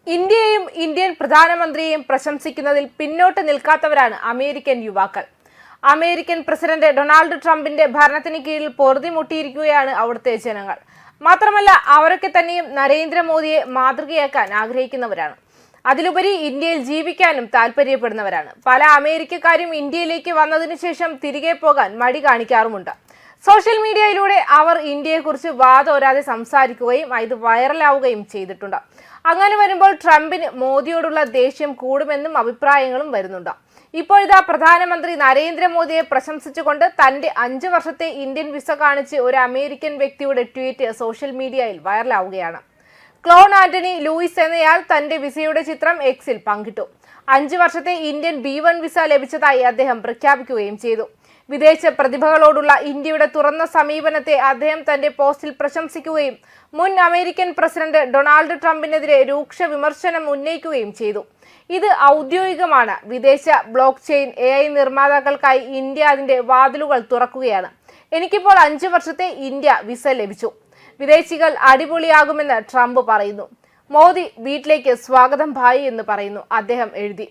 ഇന്ത്യയെയും Indian പ്രധാനമന്ത്രിയെയും പ്രശംസിക്കുന്നതിൽ പിന്നോട്ട് നിൽക്കാത്തവരാണ് American യുവാക്കൾ. American president Donald ട്രംപിന്റെ ഭരണത്തിന് കീഴിൽ പൊറുതിമുട്ടിയിരിക്കുകയാണ് അവിടുത്തെ ജനങ്ങൾ. മാത്രമല്ല, അവരൊക്കെ തന്നെയും നരേന്ദ്രമോദിയെ മാതൃകയാക്കാൻ ആഗ്രഹിക്കുന്നവരാണ്. അതിലുപരി ഇന്ത്യയിൽ ജീവിക്കാനും താല്പര്യപ്പെടുന്നവരാണ്. പല അമേരിക്കക്കാരും ഇന്ത്യയിലേക്ക് വന്നതിനു ശേഷം തിരികെ പോകാൻ മടി കാണിക്കാറുമുണ്ട്. സോഷ്യൽ മീഡിയയിലൂടെ അവർ ഇന്ത്യയെക്കുറിച്ച് വാതോരാതെ സംസാരിക്കുകയും ഇത് വൈറലാവുകയും ചെയ്തിട്ടുണ്ട്. അങ്ങനെ വരുമ്പോൾ ട്രംപിന് മോദിയോടുള്ള ദേഷ്യം കൂടുമെന്നും അഭിപ്രായങ്ങളും വരുന്നുണ്ട്. ഇപ്പോഴിതാ പ്രധാനമന്ത്രി നരേന്ദ്രമോദിയെ പ്രശംസിച്ചുകൊണ്ട് തന്റെ 5 വർഷത്തെ ഇന്ത്യൻ വിസ കാണിച്ച് ഒരു അമേരിക്കൻ വ്യക്തിയുടെ ട്വീറ്റ് സോഷ്യൽ മീഡിയയിൽ വൈറലാവുകയാണ്. ക്ലോൺ ആന്റണി ലൂയിസ് എന്നയാൾ തന്റെ വിസയുടെ ചിത്രം എക്സിൽ പങ്കിട്ടു. 5 വർഷത്തെ ഇന്ത്യൻ B1 വിസ ലഭിച്ചതായി അദ്ദേഹം പ്രഖ്യാപിക്കുകയും ചെയ്തു. വിദേശ പ്രതിഭകളോടുള്ള ഇന്ത്യയുടെ തുറന്ന സമീപനത്തെ അദ്ദേഹം തന്റെ പോസ്റ്റിൽ പ്രശംസിക്കുകയും മുൻ അമേരിക്കൻ പ്രസിഡന്റ് ഡൊണാൾഡ് ട്രംപിനെതിരെ രൂക്ഷ വിമർശനം ഉന്നയിക്കുകയും ചെയ്തു. ഇത് ഔദ്യോഗികമാണ്. വിദേശ ബ്ലോക്ക് ചെയിൻ AI നിർമ്മാതാക്കൾക്കായി ഇന്ത്യ അതിന്റെ വാതിലുകൾ തുറക്കുകയാണ്. എനിക്കിപ്പോൾ 5 വർഷത്തെ ഇന്ത്യ വിസ ലഭിച്ചു. വിദേശികൾ അടിപൊളിയാകുമെന്ന് ട്രംപ് പറയുന്നു. മോദി വീട്ടിലേക്ക് സ്വാഗതം ഭായി എന്ന് പറയുന്നു അദ്ദേഹം എഴുതി.